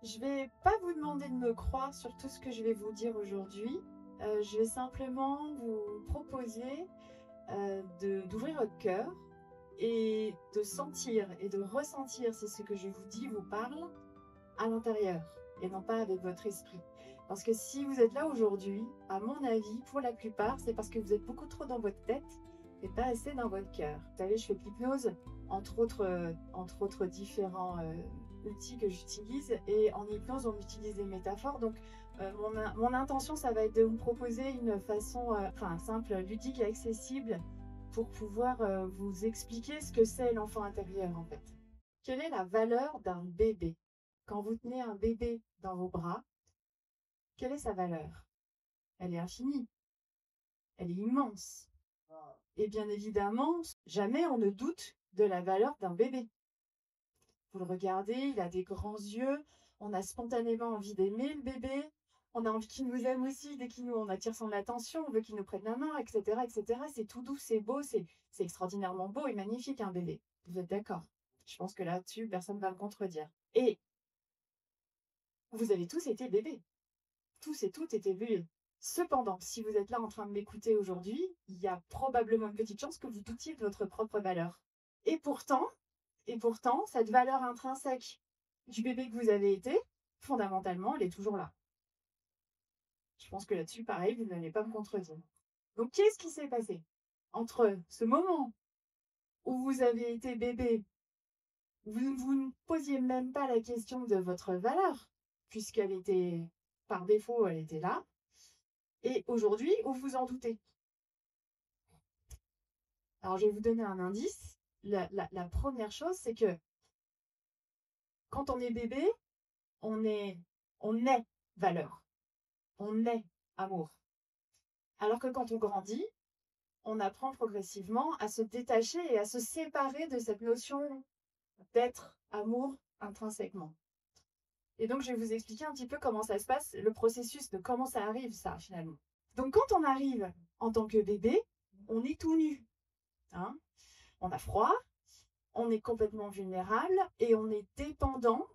Je vais pas vous demander de me croire sur tout ce que je vais vous dire aujourd'hui. Je vais simplement vous proposer d'ouvrir votre cœur et de sentir et de ressentir si ce que je vous dis vous parle à l'intérieur et non pas avec votre esprit. Parce que si vous êtes là aujourd'hui, à mon avis, pour la plupart, c'est parce que vous êtes beaucoup trop dans votre tête et pas assez dans votre cœur. Vous savez, je fais de l'hypnose, entre autres différents outils que j'utilise. Et en hypnose, on utilise des métaphores. Donc, mon intention, ça va être de vous proposer une façon simple, ludique et accessible pour pouvoir vous expliquer ce que c'est l'enfant intérieur, en fait. Quelle est la valeur d'un bébé? Quand vous tenez un bébé dans vos bras, quelle est sa valeur? Elle est infinie, elle est immense. Et bien évidemment, jamais on ne doute de la valeur d'un bébé. Vous le regardez, il a des grands yeux, on a spontanément envie d'aimer le bébé, on a envie qu'il nous aime aussi, dès qu'il nous, on attire son attention, on veut qu'il nous prenne la main, etc., etc. C'est tout doux, c'est beau, c'est extraordinairement beau et magnifique un bébé. Vous êtes d'accord? Je pense que là-dessus, personne ne va me contredire. Et vous avez tous été bébés. Tous et toutes étaient bébés. Cependant, si vous êtes là en train de m'écouter aujourd'hui, il y a probablement une petite chance que vous doutiez de votre propre valeur. Et pourtant, cette valeur intrinsèque du bébé que vous avez été, fondamentalement, elle est toujours là. Je pense que là-dessus, pareil, vous n'allez pas me contredire. Donc, qu'est-ce qui s'est passé entre ce moment où vous avez été bébé, vous ne posiez même pas la question de votre valeur, puisqu'elle était, par défaut, elle était là, et aujourd'hui, où vous en doutez? Alors, je vais vous donner un indice. La première chose, c'est que quand on est bébé, on est, on est valeur, on est amour. Alors que quand on grandit, on apprend progressivement à se détacher et à se séparer de cette notion d'être amour intrinsèquement. Et donc, je vais vous expliquer un petit peu comment ça se passe, le processus de comment ça arrive, ça, finalement. Donc, quand on arrive en tant que bébé, on est tout nu. Hein, on a froid, on est complètement vulnérable et on est dépendant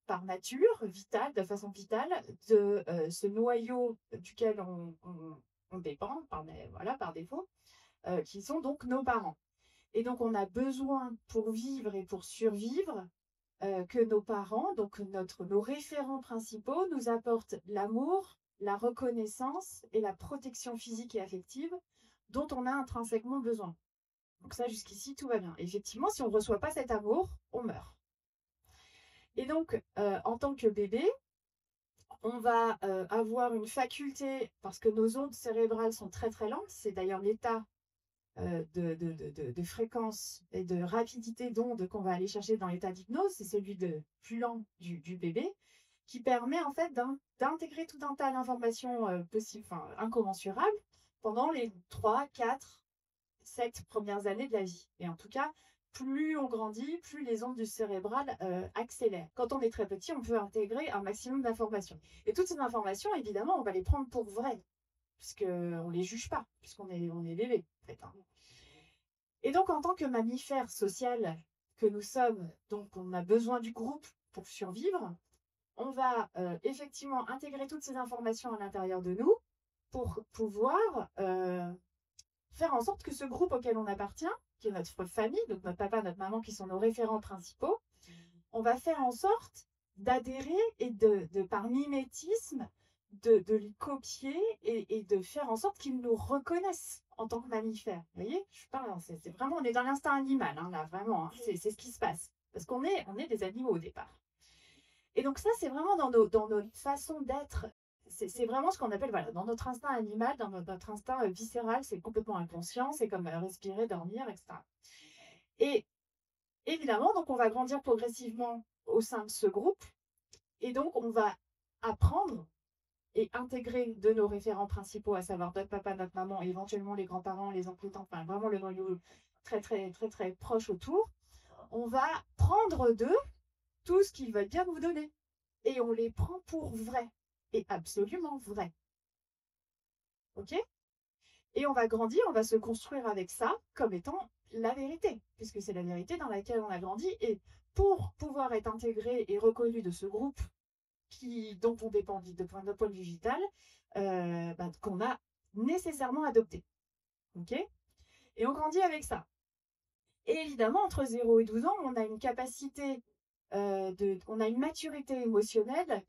par nature, vitale, de façon vitale, de ce noyau duquel on dépend, voilà, par défaut, qui sont donc nos parents. Et donc, on a besoin pour vivre et pour survivre que nos parents, donc nos référents principaux, nous apportent l'amour, la reconnaissance et la protection physique et affective dont on a intrinsèquement besoin. Donc ça, jusqu'ici, tout va bien. Effectivement, si on ne reçoit pas cet amour, on meurt. Et donc, en tant que bébé, on va avoir une faculté, parce que nos ondes cérébrales sont très très lentes, c'est d'ailleurs l'état de fréquence et de rapidité d'onde qu'on va aller chercher dans l'état d'hypnose, c'est celui de plus lent du bébé, qui permet en fait d'intégrer tout un tas d'informations possibles, enfin, incommensurables pendant les 3, 4, 7 premières années de la vie. Et en tout cas, plus on grandit, plus les ondes du cérébral accélèrent. Quand on est très petit, on peut intégrer un maximum d'informations. Et toutes ces informations, évidemment, on va les prendre pour vraies, puisqu'on ne les juge pas, on est bébé, en fait. Hein. Et donc, en tant que mammifère social que nous sommes, donc on a besoin du groupe pour survivre, on va effectivement intégrer toutes ces informations à l'intérieur de nous pour pouvoir faire en sorte que ce groupe auquel on appartient, qui est notre famille, donc notre papa, notre maman, qui sont nos référents principaux, on va faire en sorte d'adhérer et par mimétisme, de les copier et de faire en sorte qu'ils nous reconnaissent en tant que mammifères. Vous voyez, je parle, c'est vraiment, on est dans l'instinct animal, hein, là, vraiment, hein, c'est ce qui se passe. Parce on est des animaux au départ. Et donc ça, c'est vraiment dans notre façon d'être. C'est vraiment ce qu'on appelle, voilà, dans notre instinct animal, dans notre instinct viscéral, c'est complètement inconscient, c'est comme respirer, dormir, etc. Et évidemment, donc on va grandir progressivement au sein de ce groupe, et donc on va apprendre et intégrer de nos référents principaux, à savoir notre papa, notre maman, et éventuellement les grands-parents, les oncles, tantes, enfin vraiment le noyau très très très très proche autour, on va prendre d'eux tout ce qu'ils veulent bien nous donner. Et on les prend pour vrais. Et absolument vrais. OK? Et on va grandir, on va se construire avec ça comme étant la vérité, puisque c'est la vérité dans laquelle on a grandi. Et pour pouvoir être intégré et reconnu de ce groupe dont on dépend d'un point de vue vital, qu'on a nécessairement adopté. Ok? Et on grandit avec ça. Et évidemment, entre 0 et 12 ans, on a une capacité, on a une maturité émotionnelle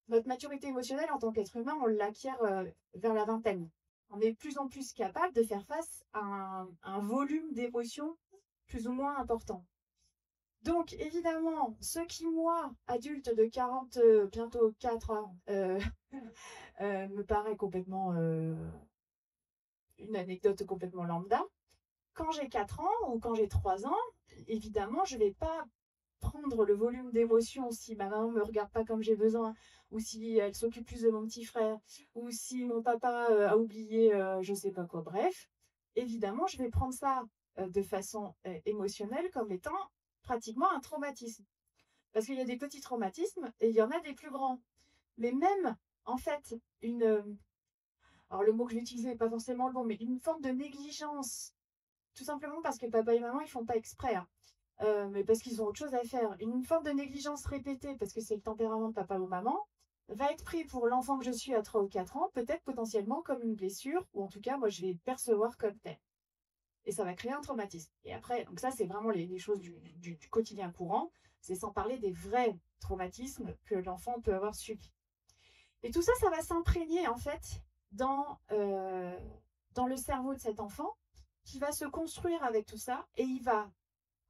notre maturité émotionnelle en tant qu'être humain, on l'acquiert vers la vingtaine. On est de plus en plus capable de faire face à un volume d'émotions plus ou moins important. Donc, évidemment, ce qui, moi, adulte de 40, bientôt 4 ans, me paraît complètement une anecdote complètement lambda, quand j'ai 4 ans ou quand j'ai 3 ans, évidemment, je ne vais pas prendre le volume d'émotions si ma maman me regarde pas comme j'ai besoin, ou si elle s'occupe plus de mon petit frère, ou si mon papa a oublié je sais pas quoi. Bref, évidemment, je vais prendre ça de façon émotionnelle comme étant pratiquement un traumatisme. Parce qu'il y a des petits traumatismes et il y en a des plus grands. Mais même, en fait, alors le mot que je vais utiliser n'est pas forcément le bon, mais une forme de négligence, tout simplement parce que papa et maman, ils font pas exprès, hein. Mais parce qu'ils ont autre chose à faire. Une forme de négligence répétée, parce que c'est le tempérament de papa ou maman, va être pris pour l'enfant que je suis à 3 ou 4 ans, peut-être potentiellement comme une blessure, ou en tout cas, moi, je vais le percevoir comme tel. Et ça va créer un traumatisme. Et après, donc ça, c'est vraiment les choses du quotidien courant, c'est sans parler des vrais traumatismes que l'enfant peut avoir subis. Et tout ça, ça va s'imprégner, en fait, dans le cerveau de cet enfant, qui va se construire avec tout ça, et il va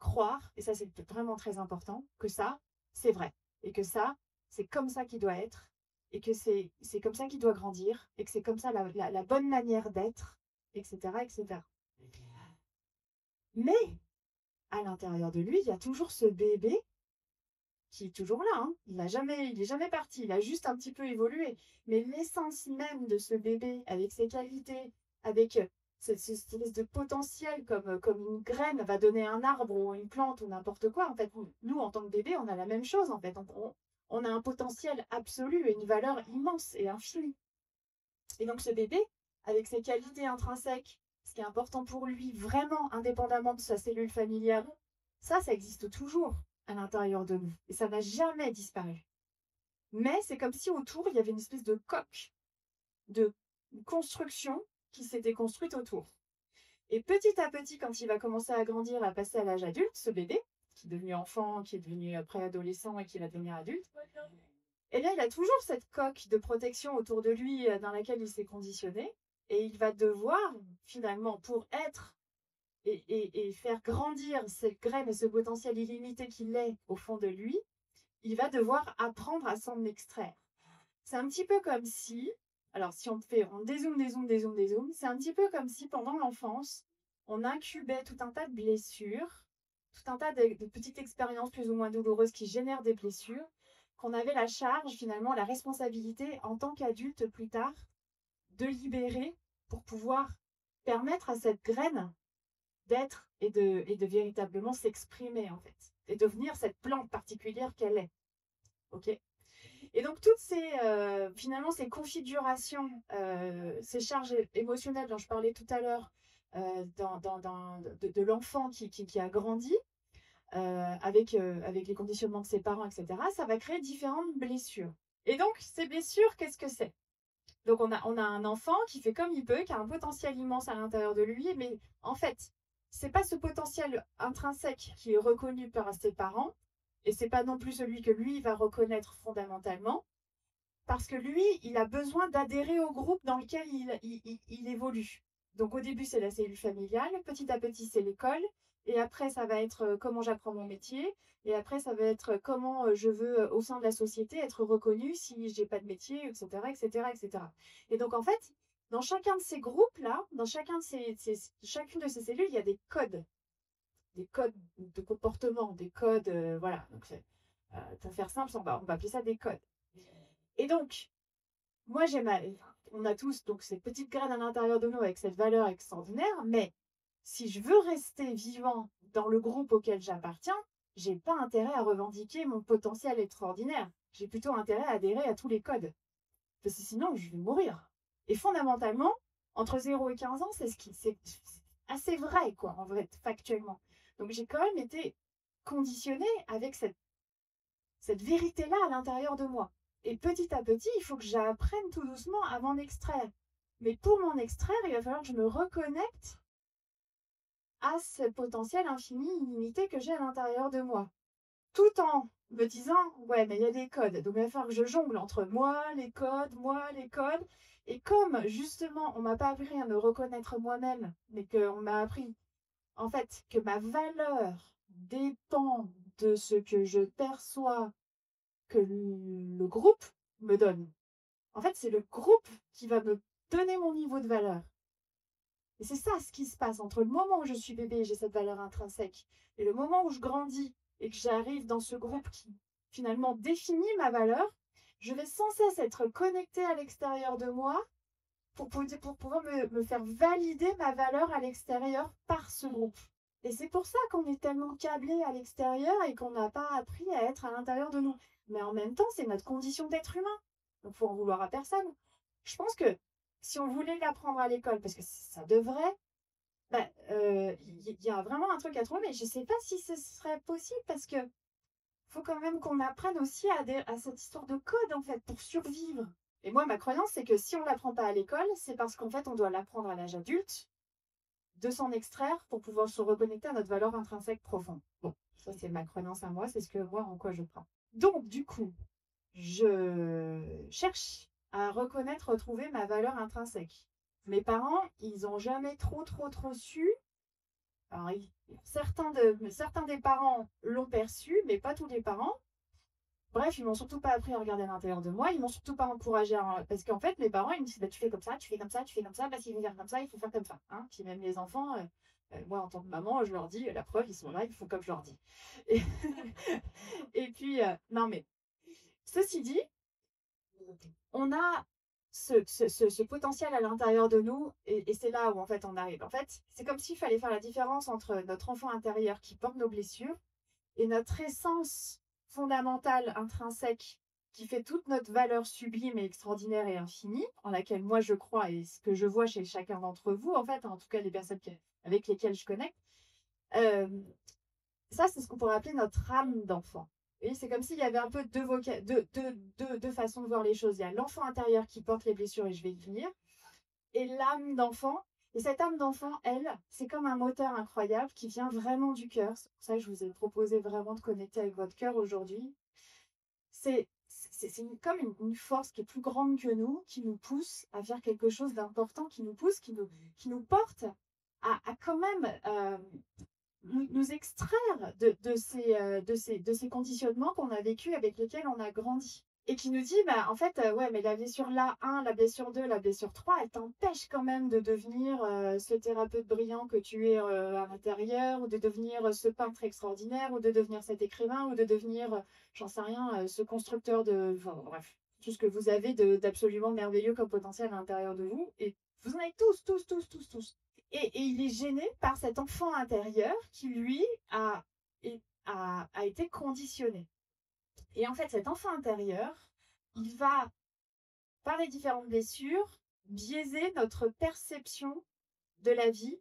croire, et ça c'est vraiment très important, que ça, c'est vrai. Et que ça, c'est comme ça qu'il doit être. Et que c'est comme ça qu'il doit grandir. Et que c'est comme ça la bonne manière d'être, etc., etc. Mais, à l'intérieur de lui, il y a toujours ce bébé qui est toujours là, hein. Il est jamais parti. Il a juste un petit peu évolué. Mais l'essence même de ce bébé, avec ses qualités, avec cette espèce de potentiel, comme une graine va donner un arbre ou une plante ou n'importe quoi. En fait, nous, en tant que bébé, on a la même chose. En fait, on a un potentiel absolu et une valeur immense et infinie. Et donc, ce bébé, avec ses qualités intrinsèques, ce qui est important pour lui, vraiment indépendamment de sa cellule familiale, ça existe toujours à l'intérieur de nous. Et ça n'a jamais disparu. Mais c'est comme si autour, il y avait une espèce de coque, de construction qui s'était construite autour. Et petit à petit, quand il va commencer à grandir, à passer à l'âge adulte, ce bébé, qui est devenu enfant, qui est devenu préadolescent et qui va devenir adulte, et là, il a toujours cette coque de protection autour de lui dans laquelle il s'est conditionné. Et il va devoir, finalement, pour être et faire grandir cette graine et ce potentiel illimité qu'il est au fond de lui, il va devoir apprendre à s'en extraire. C'est un petit peu comme si, alors si on dézoome, c'est un petit peu comme si pendant l'enfance, on incubait tout un tas de blessures, tout un tas de petites expériences plus ou moins douloureuses qui génèrent des blessures, qu'on avait la charge, finalement, la responsabilité en tant qu'adulte plus tard, de libérer pour pouvoir permettre à cette graine d'être et de véritablement s'exprimer, en fait, et devenir cette plante particulière qu'elle est. Ok. Et donc, toutes finalement, ces configurations, ces charges émotionnelles dont je parlais tout à l'heure, de l'enfant qui a grandi avec les conditionnements de ses parents, etc., ça va créer différentes blessures. Et donc, ces blessures, qu'est-ce que c'est? Donc, on a un enfant qui fait comme il peut, qui a un potentiel immense à l'intérieur de lui, mais en fait, c'est pas ce potentiel intrinsèque qui est reconnu par ses parents, et c'est pas non plus celui que lui va reconnaître fondamentalement, parce que lui, il a besoin d'adhérer au groupe dans lequel il évolue. Donc au début, c'est la cellule familiale, petit à petit, c'est l'école, et après, ça va être comment j'apprends mon métier, et après, ça va être comment je veux, au sein de la société, être reconnue si j'ai pas de métier, etc., etc., etc. Et donc, en fait, dans chacun de ces groupes-là, dans chacune de ces cellules, il y a des codes de comportement, des codes, voilà. Donc, pour faire simple, on va appeler ça des codes. Et donc, moi, on a tous donc ces petites graines à l'intérieur de nous avec cette valeur extraordinaire, mais si je veux rester vivant dans le groupe auquel j'appartiens, j'ai pas intérêt à revendiquer mon potentiel extraordinaire. J'ai plutôt intérêt à adhérer à tous les codes. Parce que sinon, je vais mourir. Et fondamentalement, entre 0 et 15 ans, c'est assez vrai, quoi, en vrai, factuellement. Donc j'ai quand même été conditionnée avec cette vérité-là à l'intérieur de moi. Et petit à petit, il faut que j'apprenne tout doucement à m'en extraire. Mais pour m'en extraire, il va falloir que je me reconnecte à ce potentiel infini, illimité que j'ai à l'intérieur de moi. Tout en me disant, ouais, mais il y a des codes. Donc il va falloir que je jongle entre moi, les codes, moi, les codes. Et comme justement, on m'a pas appris à me reconnaître moi-même, mais qu'on m'a appris, en fait, que ma valeur dépend de ce que je perçois que le groupe me donne. En fait, c'est le groupe qui va me donner mon niveau de valeur. Et c'est ça ce qui se passe entre le moment où je suis bébé et j'ai cette valeur intrinsèque et le moment où je grandis et que j'arrive dans ce groupe qui finalement définit ma valeur. Je vais sans cesse être connectée à l'extérieur de moi pour pouvoir me faire valider ma valeur à l'extérieur par ce groupe. Et c'est pour ça qu'on est tellement câblé à l'extérieur et qu'on n'a pas appris à être à l'intérieur de nous. Mais en même temps, c'est notre condition d'être humain. Donc, il faut en vouloir à personne. Je pense que si on voulait l'apprendre à l'école, parce que ça devrait, y a vraiment un truc à trouver, mais je ne sais pas si ce serait possible parce que faut quand même qu'on apprenne aussi à cette histoire de code, en fait, pour survivre. Et moi, ma croyance, c'est que si on ne l'apprend pas à l'école, c'est parce qu'en fait, on doit l'apprendre à l'âge adulte, de s'en extraire pour pouvoir se reconnecter à notre valeur intrinsèque profonde. Bon, ça, c'est ma croyance à moi, c'est ce que moi, en quoi je crois. Donc, du coup, je cherche à reconnaître, retrouver ma valeur intrinsèque. Mes parents, ils n'ont jamais trop su. Alors, certains des parents l'ont perçu, mais pas tous les parents. Bref, ils m'ont surtout pas appris à regarder à l'intérieur de moi. Ils m'ont surtout pas encouragé parce qu'en fait, mes parents, ils me disent, bah, tu fais comme ça, tu fais comme ça, tu fais comme ça. Bah, s'il faut faire comme ça, il faut faire comme ça. Hein. Puis même les enfants, moi, en tant que maman, je leur dis, la preuve, ils sont là, ils font comme je leur dis. Et, et puis, non, mais ceci dit, on a ce potentiel à l'intérieur de nous, et c'est là où en fait on arrive. En fait, c'est comme s'il fallait faire la différence entre notre enfant intérieur qui porte nos blessures et notre essence fondamentale, intrinsèque, qui fait toute notre valeur sublime et extraordinaire et infinie, en laquelle moi je crois et ce que je vois chez chacun d'entre vous, en fait, en tout cas les personnes avec lesquelles je connecte. Ça, c'est ce qu'on pourrait appeler notre âme d'enfant. Et c'est comme s'il y avait un peu deux façons de voir les choses. Il y a l'enfant intérieur qui porte les blessures, et je vais y venir, et l'âme d'enfant. Et cette âme d'enfant, elle, c'est comme un moteur incroyable qui vient vraiment du cœur. C'est pour ça que je vous ai proposé vraiment de connecter avec votre cœur aujourd'hui. C'est comme une force qui est plus grande que nous, qui nous pousse à faire quelque chose d'important, qui nous pousse, qui nous porte à quand même nous extraire de ces conditionnements qu'on a vécus, avec lesquels on a grandi. Et qui nous dit, bah, en fait, ouais, mais la blessure là, 1, la blessure 2, la blessure 3, elle t'empêche quand même de devenir ce thérapeute brillant que tu es à l'intérieur, ou de devenir ce peintre extraordinaire, ou de devenir cet écrivain, ou de devenir, j'en sais rien, ce constructeur de... Enfin, bref, tout ce que vous avez d'absolument merveilleux comme potentiel à l'intérieur de vous. Et vous en avez tous. Et il est gêné par cet enfant intérieur qui, lui, a été conditionné. Et en fait, cet enfant intérieur, il va, par les différentes blessures, biaiser notre perception de la vie.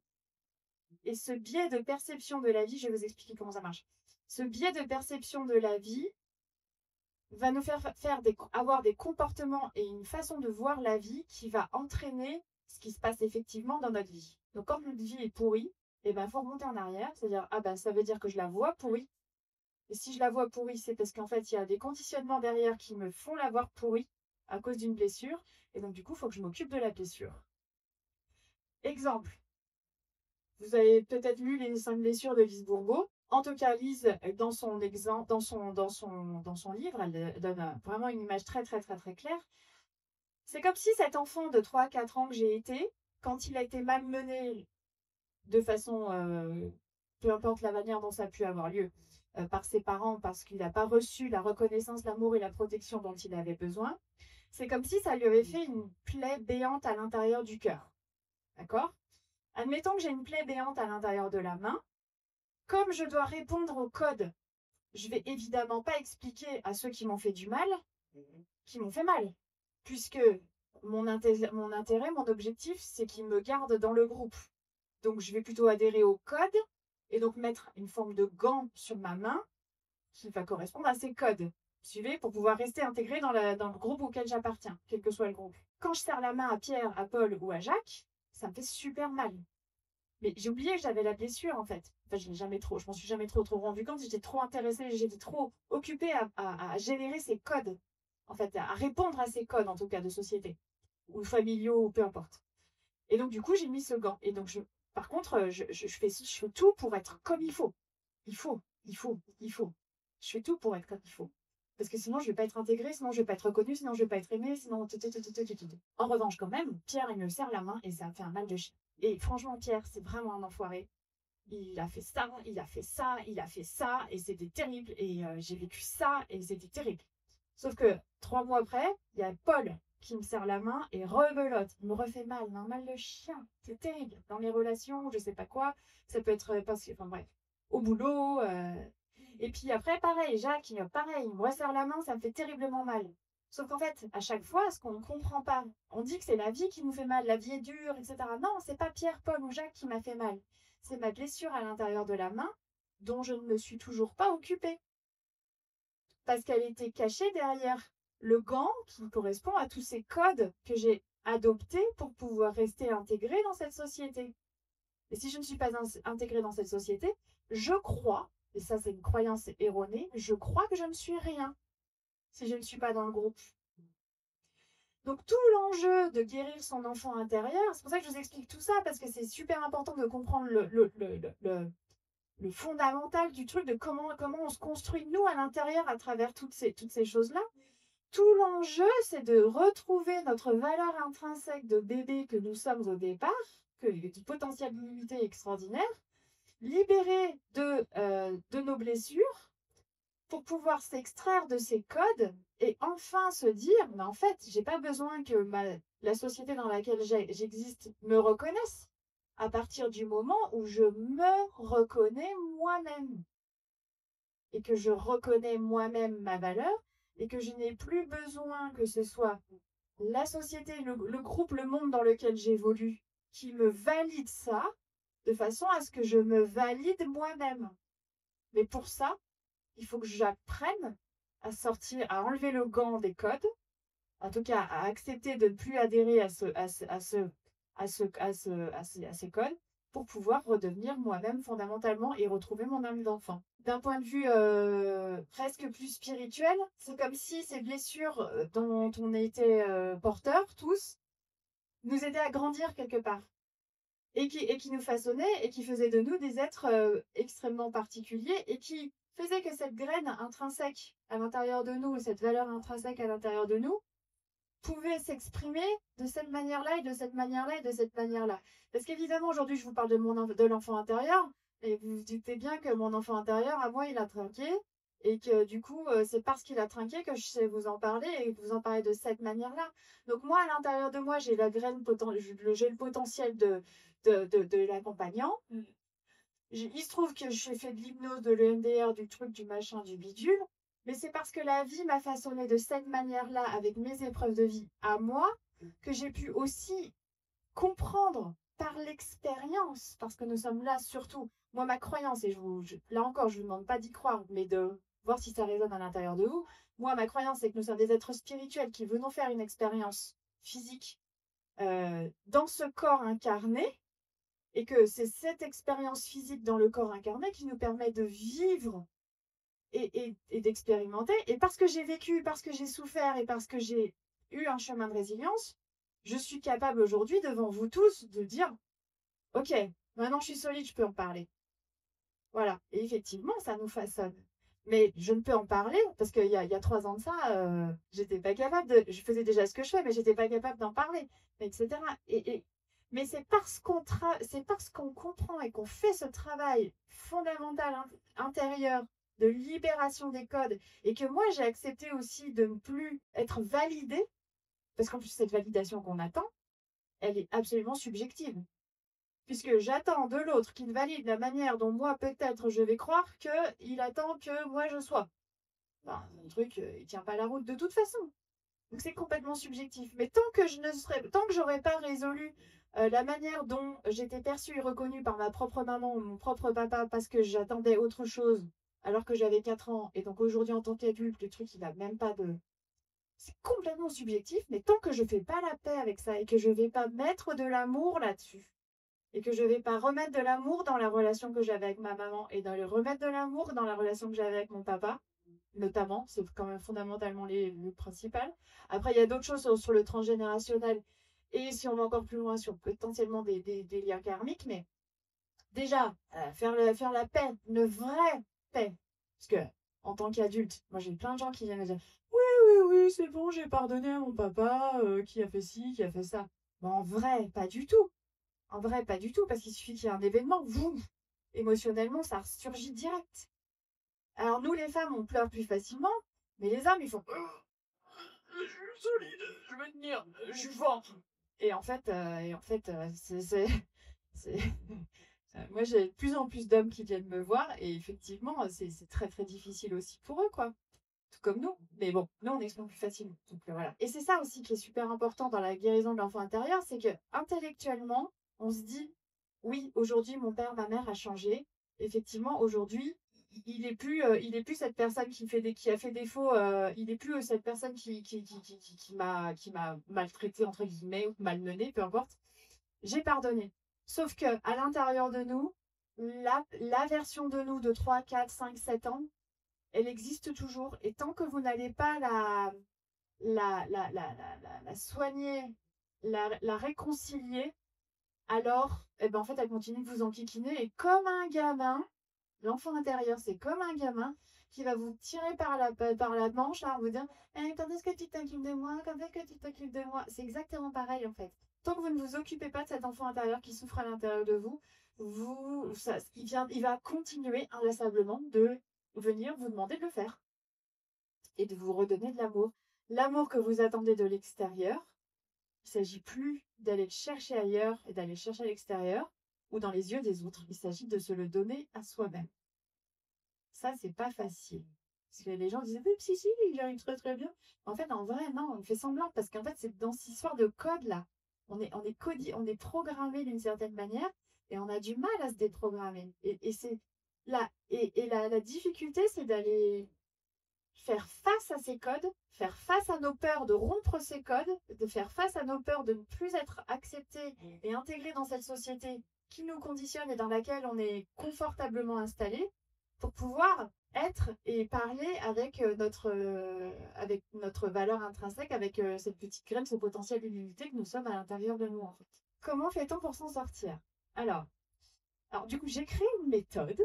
Et ce biais de perception de la vie, je vais vous expliquer comment ça marche. Ce biais de perception de la vie va nous faire avoir des comportements et une façon de voir la vie qui va entraîner ce qui se passe effectivement dans notre vie. Donc quand notre vie est pourrie, il faut remonter en arrière, c'est-à-dire, ça veut dire que je la vois pourrie. Et si je la vois pourrie, c'est parce qu'en fait, il y a des conditionnements derrière qui me font la voir pourrie à cause d'une blessure. Et donc, du coup, il faut que je m'occupe de la blessure. Exemple. Vous avez peut-être lu Les 5 blessures de Lise Bourbeau. En tout cas, Lise, dans son livre, elle donne vraiment une image très claire. C'est comme si cet enfant de 3-4 ans que j'ai été, quand il a été malmené de façon, peu importe la manière dont ça a pu avoir lieu, par ses parents, parce qu'il n'a pas reçu la reconnaissance, l'amour et la protection dont il avait besoin, c'est comme si ça lui avait fait une plaie béante à l'intérieur du cœur. D'accord? Admettons que j'ai une plaie béante à l'intérieur de la main. Comme je dois répondre au code, je vais évidemment pas expliquer à ceux qui m'ont fait du mal, qui m'ont fait mal. Puisque mon intérêt, mon objectif, c'est qu'ils me gardent dans le groupe. Donc, je vais plutôt adhérer au code et donc mettre une forme de gant sur ma main qui va correspondre à ces codes. Suivez, pour pouvoir rester intégré dans le groupe auquel j'appartiens, quel que soit le groupe. Quand je serre la main à Pierre, à Paul ou à Jacques, ça me fait super mal. Mais j'ai oublié que j'avais la blessure, en fait. Enfin, je m'en suis jamais trop rendu compte. J'étais trop intéressée, j'étais trop occupée à générer ces codes. En fait, à répondre à ces codes, en tout cas, de société. Ou familiaux, ou peu importe. Et donc, du coup, j'ai mis ce gant. Et donc, par contre, je fais tout pour être comme il faut. Il faut. Je fais tout pour être comme il faut. Parce que sinon, je vais pas être intégrée, sinon je vais pas être reconnue, sinon je vais pas être aimée, sinon... En revanche, quand même, Pierre, il me serre la main et ça me fait un mal de chien. Et franchement, Pierre, c'est vraiment un enfoiré. Il a fait ça, il a fait ça, il a fait ça, et c'était terrible. Et j'ai vécu ça, et c'était terrible. Sauf que 3 mois après, il y a Paul qui me serre la main et rebelote. Il me refait mal, un mal de chien. C'est terrible. Dans les relations, je sais pas quoi, ça peut être parce que, enfin bref, au boulot. Et puis après, pareil, Jacques, pareil, il me resserre la main, ça me fait terriblement mal. Sauf qu'en fait, à chaque fois, ce qu'on ne comprend pas, on dit que c'est la vie qui nous fait mal, la vie est dure, etc. Non, c'est pas Pierre, Paul ou Jacques qui m'a fait mal. C'est ma blessure à l'intérieur de la main dont je ne me suis toujours pas occupée. Parce qu'elle était cachée derrière le gant qui correspond à tous ces codes que j'ai adoptés pour pouvoir rester intégrée dans cette société. Et si je ne suis pas intégrée dans cette société, je crois, et ça c'est une croyance erronée, je crois que je ne suis rien si je ne suis pas dans le groupe. Donc tout l'enjeu de guérir son enfant intérieur, c'est pour ça que je vous explique tout ça, parce que c'est super important de comprendre le fondamental du truc, de comment on se construit nous à l'intérieur à travers toutes ces choses-là. Tout l'enjeu, c'est de retrouver notre valeur intrinsèque de bébé que nous sommes au départ, du potentiel illimité extraordinaire, libéré de nos blessures pour pouvoir s'extraire de ces codes et enfin se dire, mais en fait, j'ai pas besoin que la société dans laquelle j'existe me reconnaisse à partir du moment où je me reconnais moi-même et que je reconnais moi-même ma valeur et que je n'ai plus besoin que ce soit la société, le groupe, le monde dans lequel j'évolue qui me valide ça de façon à ce que je me valide moi-même. Mais pour ça, il faut que j'apprenne à sortir, à enlever le gant des codes, en tout cas à accepter de ne plus adhérer à ces codes pour pouvoir redevenir moi-même fondamentalement et retrouver mon âme d'enfant. D'un point de vue presque plus spirituel, c'est comme si ces blessures dont on était porteurs tous nous aidaient à grandir quelque part et qui nous façonnaient et qui faisaient de nous des êtres extrêmement particuliers et qui faisaient que cette graine intrinsèque à l'intérieur de nous, cette valeur intrinsèque à l'intérieur de nous, pouvait s'exprimer de cette manière-là et de cette manière-là et de cette manière-là. Parce qu'évidemment, aujourd'hui, je vous parle de l'enfant intérieur, et vous vous doutez bien que mon enfant intérieur, à moi, il a trinqué, et que du coup, c'est parce qu'il a trinqué que je sais vous en parler et vous en parler de cette manière-là. Donc moi, à l'intérieur de moi, j'ai la graine j'ai le potentiel de l'accompagnant. Il se trouve que j'ai fait de l'hypnose, de l'EMDR, du truc, du machin, du bidule. Mais c'est parce que la vie m'a façonné de cette manière-là, avec mes épreuves de vie à moi, que j'ai pu aussi comprendre par l'expérience, parce que nous sommes là surtout. Moi, ma croyance, et là encore, je ne vous demande pas d'y croire, mais de voir si ça résonne à l'intérieur de vous. Moi, ma croyance, c'est que nous sommes des êtres spirituels qui venons faire une expérience physique dans ce corps incarné, et que c'est cette expérience physique dans le corps incarné qui nous permet de vivre et d'expérimenter. Et parce que j'ai vécu, parce que j'ai souffert et parce que j'ai eu un chemin de résilience, je suis capable aujourd'hui devant vous tous de dire, ok, maintenant je suis solide, je peux en parler. Voilà. Et effectivement, ça nous façonne. Mais je ne peux en parler parce qu'il y a 3 ans de ça, j'étais pas capable je faisais déjà ce que je fais, mais j'étais pas capable d'en parler, etc. Mais c'est parce qu'on comprend et qu'on fait ce travail fondamental intérieur de libération des codes et que moi j'ai accepté aussi de ne plus être validée, parce qu'en plus cette validation qu'on attend, elle est absolument subjective. Puisque j'attends de l'autre qu'il valide la manière dont moi peut-être je vais croire qu'il attend que moi je sois. Ben, le truc, il tient pas la route de toute façon. Donc c'est complètement subjectif. Mais tant que j'aurais pas résolu la manière dont j'étais perçue et reconnue par ma propre maman ou mon propre papa parce que j'attendais autre chose alors que j'avais 4 ans. Et donc aujourd'hui, en tant qu'adulte, le truc, il n'a même pas de... C'est complètement subjectif, mais tant que je fais pas la paix avec ça et que je vais pas mettre de l'amour là-dessus, et que je vais pas remettre de l'amour dans la relation que j'avais avec ma maman et dans le remettre de l'amour dans la relation que j'avais avec mon papa, notamment, c'est quand même fondamentalement le principal. Après, il y a d'autres choses sur le transgénérationnel et si on va encore plus loin sur potentiellement des liens karmiques, mais déjà, faire la paix, une vraie paix. Parce que, en tant qu'adulte, moi j'ai plein de gens qui viennent me dire oui, oui, oui, c'est bon, j'ai pardonné à mon papa qui a fait ci, qui a fait ça. Mais en vrai, pas du tout. En vrai, pas du tout, parce qu'il suffit qu'il y ait un événement, vous, émotionnellement, ça ressurgit direct. Alors nous, les femmes, on pleure plus facilement, mais les hommes, ils font je suis solide, je vais tenir, je suis fort. C'est- moi, j'ai de plus en plus d'hommes qui viennent me voir, et effectivement, c'est très très difficile aussi pour eux, quoi. Tout comme nous. Mais bon, nous, on exprime plus facilement. Donc voilà. Et c'est ça aussi qui est super important dans la guérison de l'enfant intérieur, c'est que intellectuellement, on se dit, oui, aujourd'hui, mon père, ma mère a changé. Effectivement, aujourd'hui, il est plus cette personne qui a fait défaut. Il est plus cette personne qui m'a maltraité entre guillemets ou malmené, peu importe. J'ai pardonné. Sauf que à l'intérieur de nous, la version de nous de 3, 4, 5, 7 ans, elle existe toujours. Et tant que vous n'allez pas la soigner, la réconcilier, alors, eh ben, en fait, elle continue de vous enquiquiner. Et comme un gamin, l'enfant intérieur, c'est comme un gamin qui va vous tirer par la manche, là, en vous dire quand est-ce que tu t'occupes de moi? Quand est-ce que tu t'occupes de moi? C'est exactement pareil, en fait. Tant que vous ne vous occupez pas de cet enfant intérieur qui souffre à l'intérieur de vous, il va continuer inlassablement de venir vous demander de le faire et de vous redonner de l'amour. L'amour que vous attendez de l'extérieur, il ne s'agit plus d'aller le chercher ailleurs et d'aller le chercher à l'extérieur ou dans les yeux des autres. Il s'agit de se le donner à soi-même. Ça, c'est pas facile. Parce que les gens disaient, oui, si, il arrive très très bien. En fait, en vrai, non, on fait semblant parce qu'en fait, c'est dans cette histoire de code là. On est programmé d'une certaine manière et on a du mal à se déprogrammer. Et c'est là, la difficulté, c'est d'aller faire face à ces codes, faire face à nos peurs de rompre ces codes, de faire face à nos peurs de ne plus être acceptés et intégrés dans cette société qui nous conditionne et dans laquelle on est confortablement installé pour pouvoir être et parler avec notre valeur intrinsèque, avec cette petite graine, ce potentiel d'humilité que nous sommes à l'intérieur de nous, en fait. Comment fait-on pour s'en sortir? Alors, du coup, j'ai créé une méthode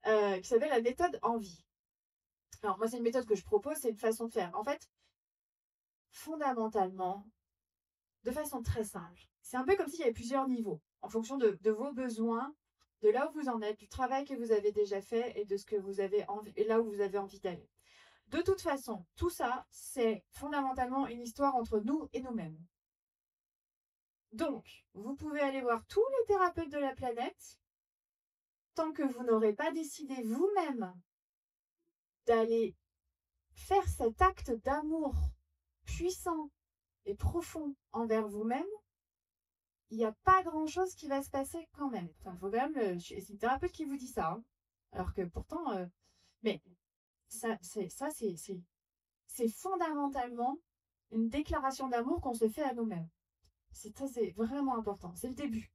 qui s'appelle la méthode Envie. Alors, moi, c'est une méthode que je propose, c'est une façon de faire. En fait, fondamentalement, de façon très simple, c'est un peu comme s'il y avait plusieurs niveaux, en fonction de vos besoins, de là où vous en êtes, du travail que vous avez déjà fait et de ce que vous avez envie, et là où vous avez envie d'aller. De toute façon, tout ça, c'est fondamentalement une histoire entre nous et nous-mêmes. Donc, vous pouvez aller voir tous les thérapeutes de la planète, tant que vous n'aurez pas décidé vous-même d'aller faire cet acte d'amour puissant et profond envers vous-même, il n'y a pas grand-chose qui va se passer quand même. Enfin, faut quand même, c'est une thérapeute qui vous dit ça, hein. Alors que pourtant, mais c'est fondamentalement une déclaration d'amour qu'on se fait à nous-mêmes. C'est vraiment important. C'est le début.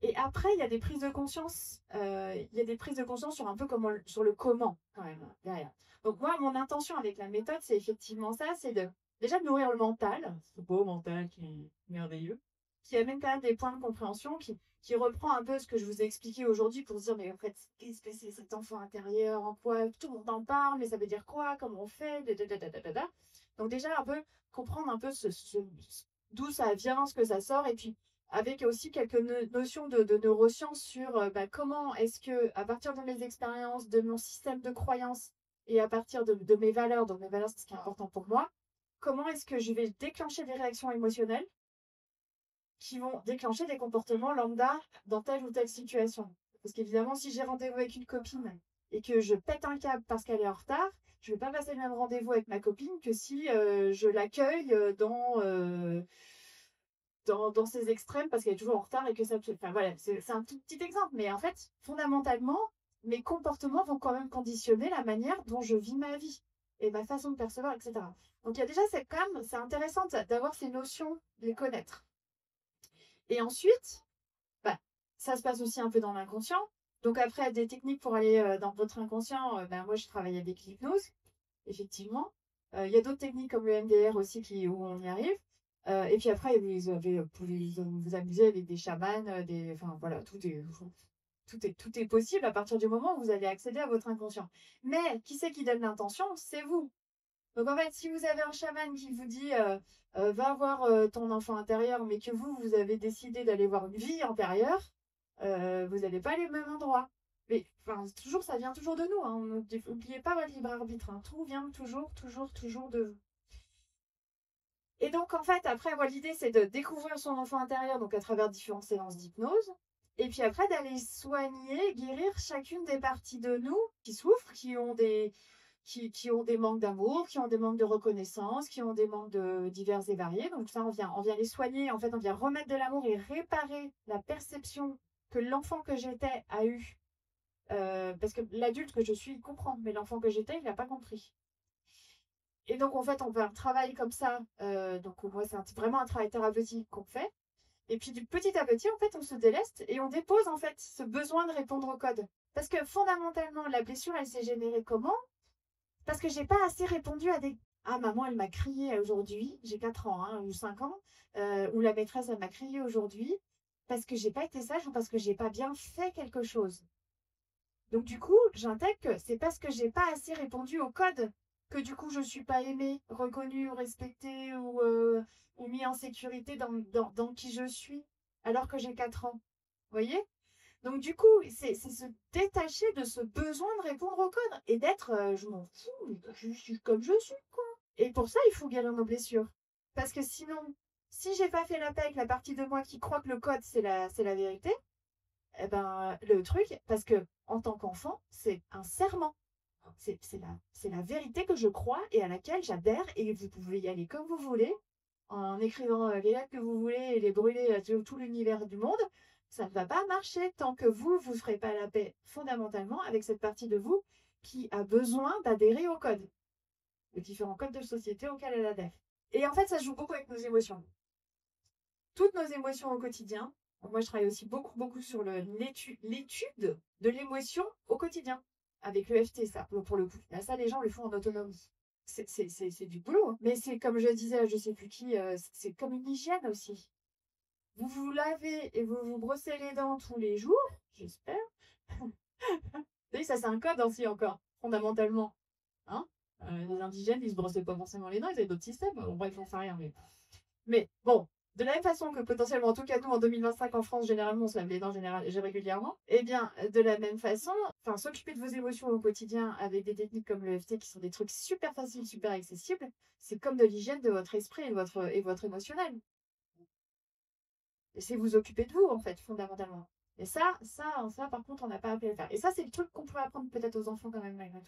Et après, il y a des prises de conscience. Il y a des prises de conscience sur un peu comment, sur le comment quand même derrière. Donc moi, mon intention avec la méthode, c'est effectivement ça, c'est déjà de nourrir le mental, ce beau mental qui est merveilleux, qui amène quand même des points de compréhension, qui reprend un peu ce que je vous ai expliqué aujourd'hui pour se dire, mais en fait, qu'est-ce que c'est cet enfant intérieur, en quoi tout le monde en parle, mais ça veut dire quoi, comment on fait, Donc déjà un peu comprendre un peu d'où ça vient, ce que ça sort, et puis avec aussi quelques notions de neurosciences sur comment est-ce que, à partir de mes expériences, de mon système de croyances et à partir de mes valeurs, donc mes valeurs, c'est ce qui est important pour moi, comment est-ce que je vais déclencher des réactions émotionnelles qui vont déclencher des comportements lambda dans telle ou telle situation. Parce qu'évidemment, si j'ai rendez-vous avec une copine et que je pète un câble parce qu'elle est en retard, je ne vais pas passer le même rendez-vous avec ma copine que si je l'accueille dans ces extrêmes parce qu'elle est toujours en retard et que ça... Enfin voilà, c'est un tout petit exemple. Mais en fait, fondamentalement, mes comportements vont quand même conditionner la manière dont je vis ma vie et ma façon de percevoir, etc. Donc il y a déjà c'est quand même, c'est intéressant d'avoir ces notions, de les connaître. Et ensuite, bah, ça se passe aussi un peu dans l'inconscient. Donc après, des techniques pour aller dans votre inconscient, ben, moi je travaille avec l'hypnose, effectivement. Il y a d'autres techniques comme le MDR aussi où on y arrive. Et puis après, vous pouvez vous amuser avec des chamans, enfin voilà, tout est possible à partir du moment où vous allez accéder à votre inconscient. Mais qui c'est qui donne l'intention? C'est vous. Donc en fait, si vous avez un chaman qui vous dit va voir ton enfant intérieur, mais que vous avez décidé d'aller voir une vie antérieure, vous n'allez pas aller au même endroit. Mais enfin, toujours, ça vient toujours de nous. Hein. N'oubliez pas votre libre arbitre. Hein. Tout vient toujours de vous. Et donc en fait, après, moi, l'idée c'est de découvrir son enfant intérieur, donc à travers différentes séances d'hypnose. Et puis après, d'aller soigner, guérir chacune des parties de nous qui souffrent, qui ont des manques d'amour, qui ont des manques de reconnaissance, qui ont des manques divers et variés. Donc ça, on vient les soigner, en fait, on vient remettre de l'amour et réparer la perception que l'enfant que j'étais a eu. Parce que l'adulte que je suis comprend, mais l'enfant que j'étais, il n'a pas compris. Et donc, en fait, on fait un travail comme ça. Donc, moi, c'est vraiment un travail thérapeutique qu'on fait. Et puis, du petit à petit, en fait, on se déleste et on dépose, en fait, ce besoin de répondre au code. Parce que fondamentalement, la blessure, elle s'est générée comment? Parce que j'ai pas assez répondu à des. Ah, maman, elle m'a crié aujourd'hui, j'ai 4 ans, hein, ou 5 ans, ou la maîtresse, elle m'a crié aujourd'hui, parce que j'ai pas été sage ou parce que j'ai pas bien fait quelque chose. Donc, du coup, j'intègre que c'est parce que j'ai pas assez répondu au code que du coup, je suis pas aimée, reconnue, respectée ou mis en sécurité dans qui je suis, alors que j'ai 4 ans. Vous voyez? Donc, du coup, c'est se détacher de ce besoin de répondre au code et d'être je m'en fous, je suis comme je suis, quoi. Et pour ça, il faut guérir nos blessures. Parce que sinon, si j'ai pas fait la paix avec la partie de moi qui croit que le code, c'est la vérité, eh ben, le truc, parce que en tant qu'enfant, c'est un serment. C'est la vérité que je crois et à laquelle j'adhère et vous pouvez y aller comme vous voulez, en écrivant les lettres que vous voulez et les brûler à tout l'univers du monde. Ça ne va pas marcher tant que vous ne ferez pas la paix fondamentalement avec cette partie de vous qui a besoin d'adhérer au code, aux différents codes de société auxquels elle adhère. Et en fait, ça se joue beaucoup avec nos émotions. Toutes nos émotions au quotidien. Moi, je travaille aussi beaucoup sur l'étude de l'émotion au quotidien. Avec l'EFT, ça, pour le coup. Là, ça, les gens le font en autonomie. C'est du boulot. Hein. Mais c'est comme je disais à je sais plus qui, c'est comme une hygiène aussi. Vous vous lavez et vous vous brossez les dents tous les jours, j'espère. Vous ça, c'est un code aussi encore, fondamentalement. Hein les indigènes, ils se brossaient pas forcément les dents, ils avaient d'autres systèmes. Bon, bref, on sait rien. Mais bon, de la même façon que potentiellement, en tout cas nous en 2025 en France, généralement on se lave les dents régulièrement, eh bien de la même façon, enfin s'occuper de vos émotions au quotidien avec des techniques comme le l'EFT qui sont des trucs super faciles, super accessibles, c'est comme de l'hygiène de votre esprit et votre émotionnel. Et c'est vous occuper de vous en fait, fondamentalement. Et ça par contre, on n'a pas appris à le faire. Et ça, c'est le truc qu'on pourrait apprendre peut-être aux enfants quand même malgré tout.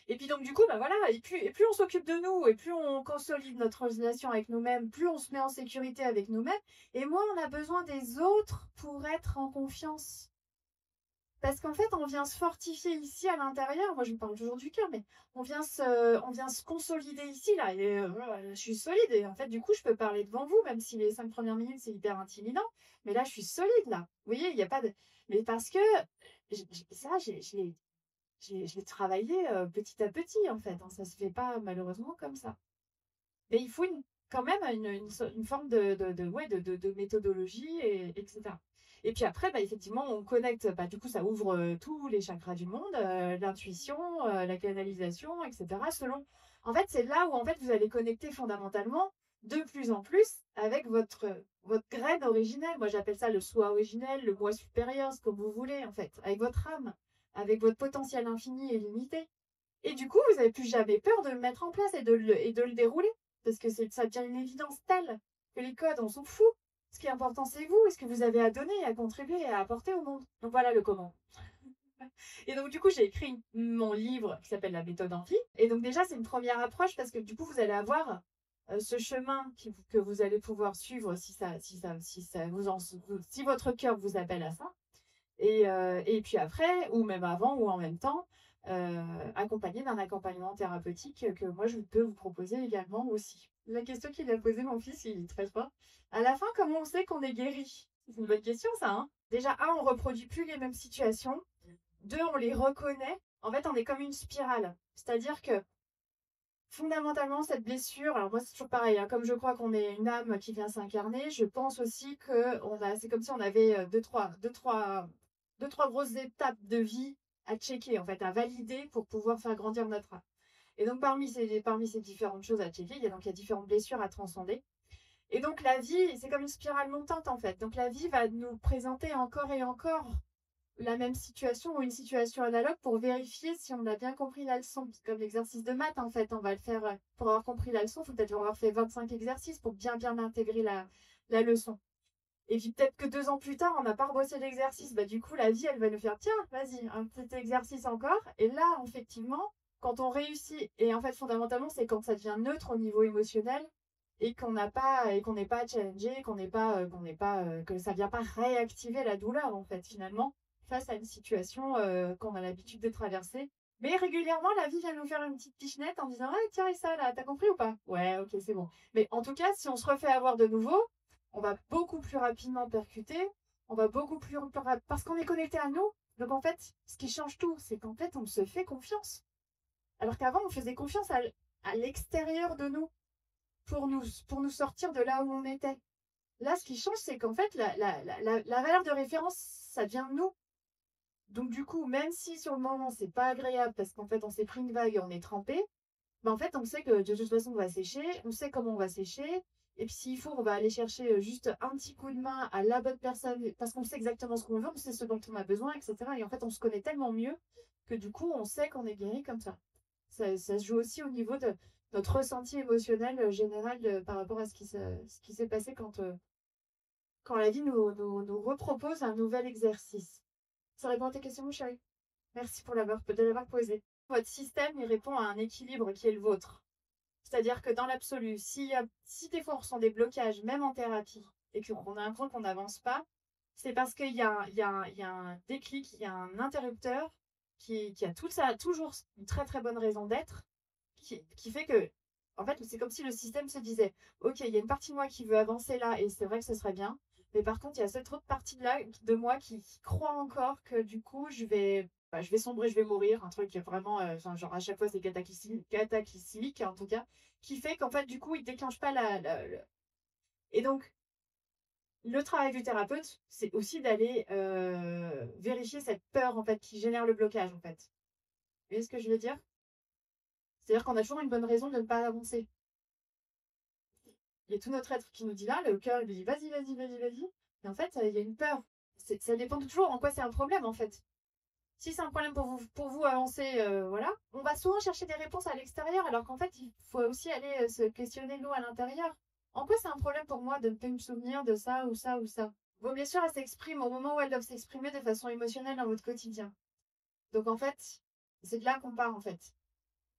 Et puis donc du coup, bah voilà, et plus on s'occupe de nous, et plus on consolide notre relation avec nous-mêmes, plus on se met en sécurité avec nous-mêmes, et moins on a besoin des autres pour être en confiance. Parce qu'en fait, on vient se fortifier ici à l'intérieur. Moi, je me parle toujours du cœur, mais on vient se consolider ici, là. Et je suis solide. Et en fait, du coup, je peux parler devant vous, même si les 5 premières minutes, c'est hyper intimidant. Mais là, je suis solide, là. Vous voyez, il n'y a pas de. Mais parce que ça, je l'ai travaillé petit à petit, en fait. Hein. Ça se fait pas malheureusement comme ça. Mais il faut quand même une forme ouais, de méthodologie, etc. Et puis après, bah, effectivement, on connecte. Bah, du coup, ça ouvre tous les chakras du monde, l'intuition, la canalisation, etc. En fait, c'est là où en fait, vous allez connecter fondamentalement de plus en plus avec votre graine originelle. Moi, j'appelle ça le soi originel, le moi supérieur, ce que vous voulez, en fait, avec votre âme, avec votre potentiel infini et limité. Et du coup, vous n'avez plus jamais peur de le mettre en place et de le dérouler. Parce que ça devient une évidence telle que les codes, on s'en fout. Ce qui est important, c'est vous et ce que vous avez à donner, à contribuer et à apporter au monde. Donc voilà le comment. Et donc du coup, j'ai écrit mon livre qui s'appelle La méthode Amphi. Et donc déjà, c'est une première approche parce que du coup, vous allez avoir ce chemin que vous allez pouvoir suivre si votre cœur vous appelle à ça. Et puis après, ou même avant, ou en même temps, accompagné d'un accompagnement thérapeutique que moi je peux vous proposer également aussi. La question qu'il a posée mon fils, il est très fort. À la fin, comment on sait qu'on est guéri? C'est une bonne question ça, hein. Déjà, un, on reproduit plus les mêmes situations. Deux, on les reconnaît. En fait, on est comme une spirale. C'est-à-dire que fondamentalement, cette blessure, alors moi c'est toujours pareil, hein, comme je crois qu'on est une âme qui vient s'incarner, je pense aussi que c'est comme si on avait deux, trois grosses étapes de vie à checker, en fait, à valider pour pouvoir faire grandir notre âme. Et donc parmi ces différentes choses à checker, il y a différentes blessures à transcender. Et donc la vie, c'est comme une spirale montante en fait. Donc la vie va nous présenter encore et encore la même situation ou une situation analogue pour vérifier si on a bien compris la leçon. C'est comme l'exercice de maths, en fait. On va le faire pour avoir compris la leçon. Il faut peut-être avoir fait 25 exercices pour bien intégrer la leçon. Et puis peut-être que 2 ans plus tard, on n'a pas rebossé l'exercice. Bah, du coup, la vie, elle va nous faire, tiens, vas-y, un petit exercice encore. Et là, effectivement, quand on réussit, et en fait, fondamentalement, c'est quand ça devient neutre au niveau émotionnel et qu'on n'est pas challengé, que ça vient pas réactiver la douleur, en fait, finalement, face à une situation qu'on a l'habitude de traverser. Mais régulièrement, la vie vient nous faire une petite pichenette en disant, ah, tiens, et ça, là, t'as compris ou pas? Ouais, ok, c'est bon. Mais en tout cas, si on se refait avoir de nouveau, on va beaucoup plus rapidement percuter, on va beaucoup plus parce qu'on est connecté à nous. Donc en fait, ce qui change tout, c'est qu'en fait, on se fait confiance. Alors qu'avant, on faisait confiance à l'extérieur de nous pour nous sortir de là où on était. Là, ce qui change, c'est qu'en fait, la valeur de référence, ça vient de nous. Donc du coup, même si sur le moment, c'est pas agréable parce qu'en fait, on s'est pris une vague et on est trempé, ben en fait, on sait que de toute façon, on va sécher, on sait comment on va sécher. Et puis s'il faut, on va aller chercher juste un petit coup de main à la bonne personne parce qu'on sait exactement ce qu'on veut, on sait ce dont on a besoin, etc. Et en fait, on se connaît tellement mieux que du coup, on sait qu'on est guéri comme ça. Ça se joue aussi au niveau de notre ressenti émotionnel général par rapport à ce qui s'est passé quand la vie nous repropose un nouvel exercice. Ça répond à tes questions, mon chéri? Merci de l'avoir posé. Votre système, il répond à un équilibre qui est le vôtre. C'est-à-dire que dans l'absolu, si des fois on ressent des blocages, même en thérapie, et qu'on a l'impression qu'on n'avance pas, c'est parce qu'il y a un déclic, il y a un interrupteur qui a toujours une très très bonne raison d'être, qui fait que, en fait, c'est comme si le système se disait, ok, il y a une partie de moi qui veut avancer là, et c'est vrai que ce serait bien, mais par contre, il y a cette autre partie de moi qui croit encore que du coup, je vais sombrer, je vais mourir, un truc vraiment, genre à chaque fois c'est cataclysmique en tout cas, qui fait qu'en fait du coup il déclenche pas Et donc le travail du thérapeute, c'est aussi d'aller vérifier cette peur en fait qui génère le blocage en fait. Vous voyez ce que je veux dire? C'est-à-dire qu'on a toujours une bonne raison de ne pas avancer. Il y a tout notre être qui nous dit là, le cœur il nous dit vas-y, vas-y, vas-y, vas-y. Et en fait, il y a une peur. Ça dépend toujours en quoi c'est un problème en fait. Si c'est un problème pour vous avancer, voilà, on va souvent chercher des réponses à l'extérieur, alors qu'en fait, il faut aussi aller se questionner nous à l'intérieur. En quoi c'est un problème pour moi de ne pas me souvenir de ça ou ça ou ça? Vos blessures, elles s'expriment au moment où elles doivent s'exprimer de façon émotionnelle dans votre quotidien. Donc en fait, c'est de là qu'on part en fait.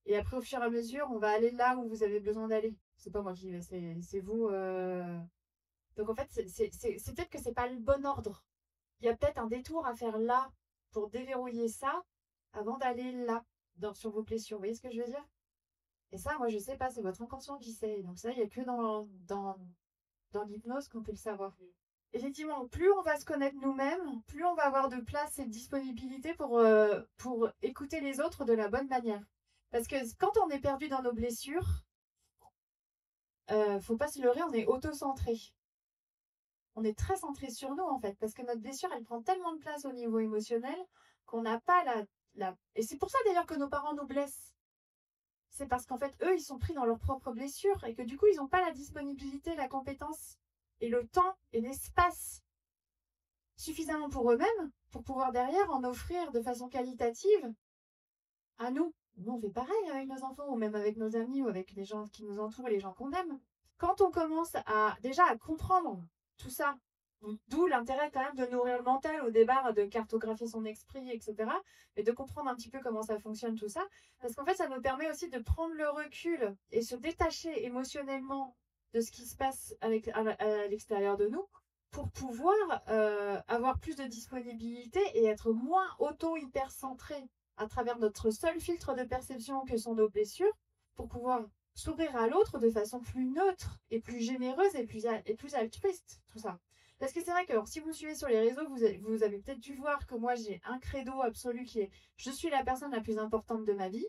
Et après, au fur et à mesure, on va aller là où vous avez besoin d'aller. C'est pas moi qui vais, c'est vous. Donc en fait, c'est peut-être que c'est pas le bon ordre. Il y a peut-être un détour à faire là pour déverrouiller ça avant d'aller là, sur vos blessures. Vous voyez ce que je veux dire? Et ça, moi, je sais pas, c'est votre inconscient qui sait. Donc ça, il n'y a que dans l'hypnose qu'on peut le savoir. Effectivement, plus on va se connaître nous-mêmes, plus on va avoir de place et de disponibilité pour écouter les autres de la bonne manière. Parce que quand on est perdu dans nos blessures, faut pas se leurrer, on est auto-centré. On est très centré sur nous, en fait, parce que notre blessure, elle prend tellement de place au niveau émotionnel qu'on n'a pas Et c'est pour ça, d'ailleurs, que nos parents nous blessent. C'est parce qu'en fait, eux, ils sont pris dans leurs propres blessures et que du coup, ils n'ont pas la disponibilité, la compétence et le temps et l'espace suffisamment pour eux-mêmes pour pouvoir derrière en offrir de façon qualitative à nous. Nous, on fait pareil avec nos enfants ou même avec nos amis ou avec les gens qui nous entourent et les gens qu'on aime. Quand on commence déjà à comprendre tout ça, d'où l'intérêt quand même de nourrir le mental au départ, de cartographier son esprit, etc. Et de comprendre un petit peu comment ça fonctionne tout ça. Parce qu'en fait, ça nous permet aussi de prendre le recul et se détacher émotionnellement de ce qui se passe à l'extérieur de nous pour pouvoir avoir plus de disponibilité et être moins auto-hyper-centré à travers notre seul filtre de perception que sont nos blessures, pour pouvoir s'ouvrir à l'autre de façon plus neutre et plus généreuse et plus altruiste, tout ça. Parce que c'est vrai que alors, si vous me suivez sur les réseaux, vous avez peut-être dû voir que moi j'ai un credo absolu qui est je suis la personne la plus importante de ma vie,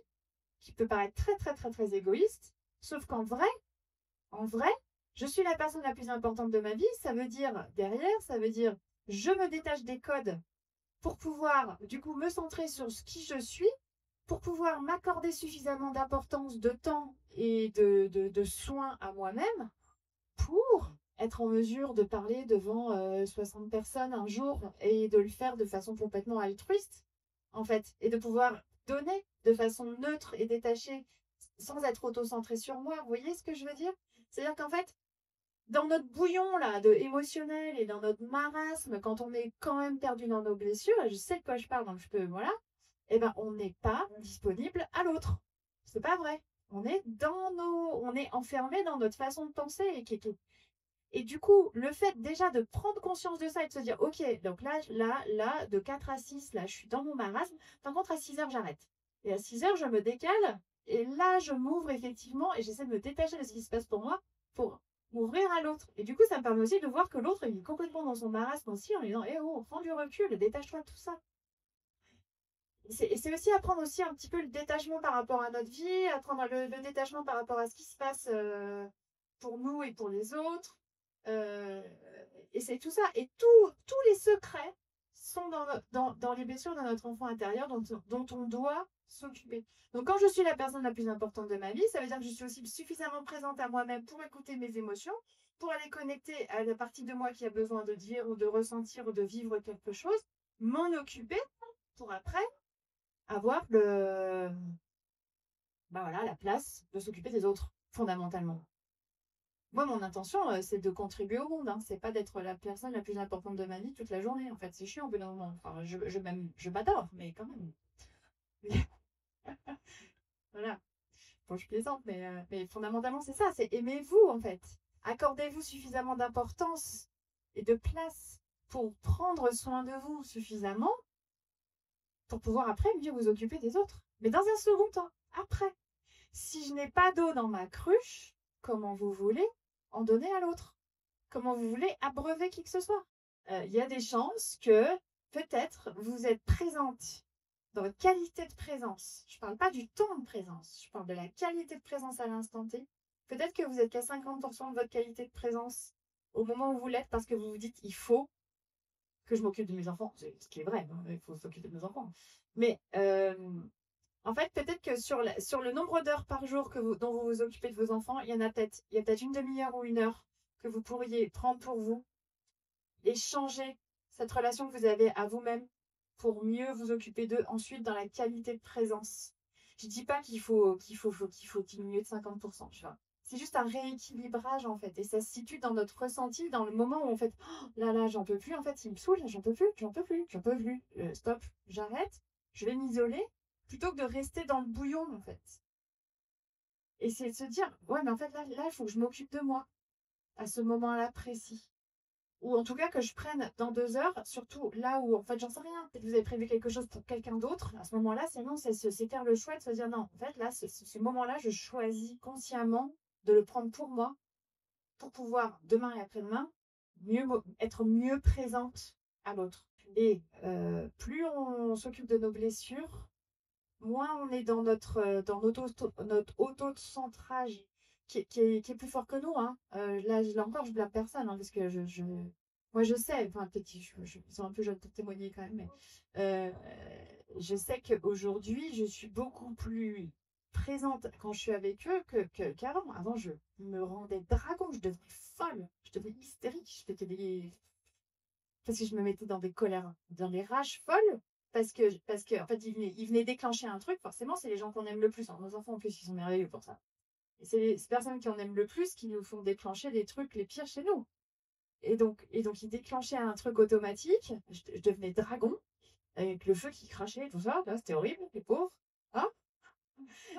qui peut paraître très très très très égoïste, sauf en vrai, je suis la personne la plus importante de ma vie, ça veut dire derrière, ça veut dire je me détache des codes pour pouvoir du coup me centrer sur ce qui je suis, pour pouvoir m'accorder suffisamment d'importance, de temps et de soins à moi-même pour être en mesure de parler devant 60 personnes un jour et de le faire de façon complètement altruiste, en fait, et de pouvoir donner de façon neutre et détachée sans être auto-centré sur moi. Vous voyez ce que je veux dire? C'est-à-dire qu'en fait, dans notre bouillon là de émotionnel et dans notre marasme, quand on est quand même perdu dans nos blessures, et je sais de quoi je parle, donc je peux, voilà, eh ben on n'est pas disponible à l'autre. C'est pas vrai. On est enfermé dans notre façon de penser et du coup, le fait déjà de prendre conscience de ça et de se dire, ok, donc là, de 4 à 6, là, je suis dans mon marasme. Par contre, à 6 heures, j'arrête. Et à 6 heures, je me décale. Et là, je m'ouvre effectivement et j'essaie de me détacher de ce qui se passe pour moi pour m'ouvrir à l'autre. Et du coup, ça me permet aussi de voir que l'autre, il est complètement dans son marasme aussi en lui disant, eh oh, prends du recul, détache-toi de tout ça. Et c'est aussi apprendre aussi un petit peu le détachement par rapport à notre vie, apprendre le détachement par rapport à ce qui se passe pour nous et pour les autres. Euh, et c'est tout ça. Et tous les secrets sont dans les blessures de notre enfant intérieur dont on doit s'occuper. Donc quand je suis la personne la plus importante de ma vie, ça veut dire que je suis aussi suffisamment présente à moi-même pour écouter mes émotions, pour aller connecter à la partie de moi qui a besoin de dire ou de ressentir ou de vivre quelque chose, m'en occuper pour après avoir bah voilà, la place de s'occuper des autres, fondamentalement. Moi, mon intention, c'est de contribuer au monde. Hein. C'est pas d'être la personne la plus importante de ma vie toute la journée. En fait, c'est chiant au bout d'un moment. Enfin, je m'adore, mais quand même. Voilà. Bon, je plaisante, mais fondamentalement, c'est ça. C'est aimez-vous, en fait. Accordez-vous suffisamment d'importance et de place pour prendre soin de vous suffisamment pour pouvoir après mieux vous occuper des autres. Mais dans un second temps, après. Si je n'ai pas d'eau dans ma cruche, comment vous voulez en donner à l'autre? Comment vous voulez abreuver qui que ce soit? Il y a des chances que peut-être vous êtes présente dans votre qualité de présence. Je ne parle pas du temps de présence, je parle de la qualité de présence à l'instant T. Peut-être que vous êtes qu'à 50% de votre qualité de présence au moment où vous l'êtes parce que vous vous dites il faut que je m'occupe de mes enfants. C'est ce qui est vrai, hein, il faut s'occuper de mes enfants. Mais en fait, peut-être que sur le nombre d'heures par jour dont vous vous occupez de vos enfants, il y a peut-être une demi-heure ou une heure que vous pourriez prendre pour vous et changer cette relation que vous avez à vous-même pour mieux vous occuper d'eux ensuite dans la qualité de présence. Je dis pas qu'il faut diminuer de 50%, tu vois. C'est juste un rééquilibrage en fait. Et ça se situe dans notre ressenti, dans le moment où on fait oh, là, j'en peux plus, en fait, il me saoule, j'en peux plus, j'en peux plus, j'en peux plus. Stop, j'arrête, je vais m'isoler, plutôt que de rester dans le bouillon en fait. Et c'est de se dire, ouais, mais en fait, là, il faut que je m'occupe de moi à ce moment-là précis. Ou en tout cas que je prenne dans 2 heures, surtout là où, en fait, j'en sais rien. Peut-être que vous avez prévu quelque chose pour quelqu'un d'autre. À ce moment-là, sinon, c'est faire le choix de se dire non. En fait, là, ce moment-là, je choisis consciemment de le prendre pour moi, pour pouvoir, demain et après-demain, être mieux présente à l'autre. Et plus on s'occupe de nos blessures, moins on est dans notre auto-centrage qui est plus fort que nous. Hein. Là encore, je blâme personne, hein, parce que moi je sais, enfin peut-être ils sont un peu jeunes pour témoigner quand même, mais euh, je sais qu'aujourd'hui, je suis beaucoup plus présente quand je suis avec eux qu'avant. Avant, je me rendais dragon, je devenais folle, je devenais hystérique, je pétais des parce que je me mettais dans des colères, dans des rages folles, parce que en fait, il venait déclencher un truc, forcément, c'est les gens qu'on aime le plus. Alors, nos enfants, en plus, ils sont merveilleux pour ça. Et c'est les personnes qui en aiment le plus qui nous font déclencher des trucs les pires chez nous. Et donc ils déclenchaient un truc automatique, je devenais dragon, avec le feu qui crachait, tout ça, là, c'était horrible, les pauvres. Hein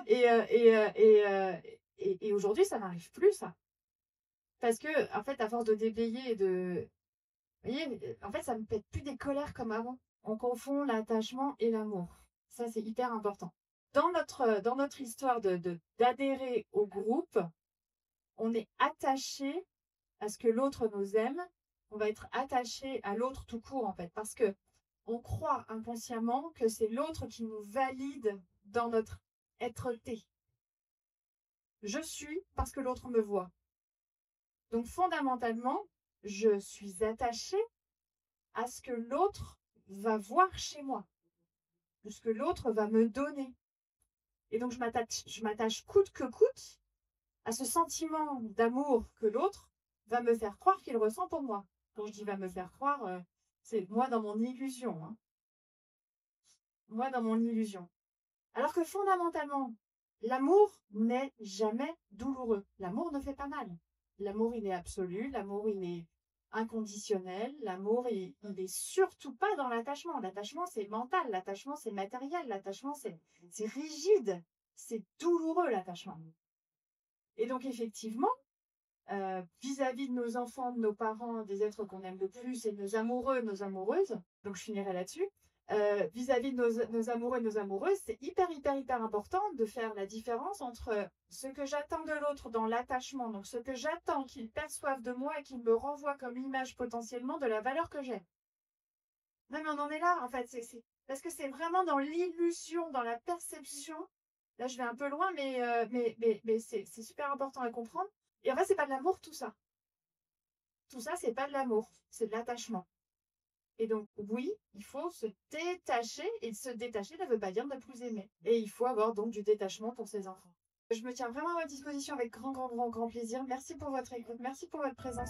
et, euh, et, euh, et, euh, et aujourd'hui, ça n'arrive plus, ça. Parce que, en fait, à force de déblayer Vous voyez, en fait, ça me pète plus des colères comme avant. On confond l'attachement et l'amour. Ça, c'est hyper important. Dans notre histoire d'adhérer au groupe, on est attaché à ce que l'autre nous aime. On va être attaché à l'autre tout court, en fait, parce que on croit inconsciemment que c'est l'autre qui nous valide dans notre être-té. Je suis parce que l'autre me voit. Donc, fondamentalement, je suis attachée à ce que l'autre va voir chez moi, de ce que l'autre va me donner. Et donc, je m'attache coûte que coûte à ce sentiment d'amour que l'autre va me faire croire qu'il ressent pour moi. Quand je dis va me faire croire, c'est moi dans mon illusion. Hein. Moi dans mon illusion. Alors que fondamentalement, l'amour n'est jamais douloureux. L'amour ne fait pas mal. L'amour, il est absolu. L'amour, il est inconditionnel. L'amour, il est surtout pas dans l'attachement. L'attachement, c'est mental. L'attachement, c'est matériel. L'attachement, c'est rigide. C'est douloureux, l'attachement. Et donc, effectivement, vis-à-vis de nos enfants, de nos parents, des êtres qu'on aime le plus, et de nos amoureux, nos amoureuses, donc je finirai là-dessus, vis-à-vis de nos amoureux et nos amoureuses, c'est hyper important de faire la différence entre ce que j'attends de l'autre dans l'attachement, donc ce que j'attends qu'ils perçoivent de moi et qu'ils me renvoient comme image potentiellement de la valeur que j'ai. Non mais on en est là, en fait, parce que c'est vraiment dans l'illusion, dans la perception. Là, je vais un peu loin, mais c'est super important à comprendre. Et en fait, c'est pas de l'amour, tout ça. Tout ça, c'est pas de l'amour, c'est de l'attachement. Et donc, oui, il faut se détacher, et se détacher ne veut pas dire ne plus aimer. Et il faut avoir donc du détachement pour ses enfants. Je me tiens vraiment à votre disposition avec grand plaisir. Merci pour votre écoute, merci pour votre présence.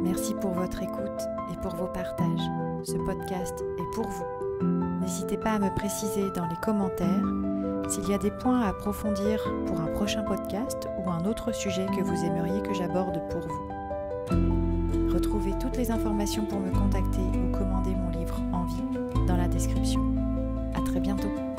Merci pour votre écoute et pour vos partages. Ce podcast est pour vous. N'hésitez pas à me préciser dans les commentaires s'il y a des points à approfondir pour un prochain podcast ou un autre sujet que vous aimeriez que j'aborde pour vous. Retrouvez toutes les informations pour me contacter ou commander mon livre Envie dans la description. À très bientôt.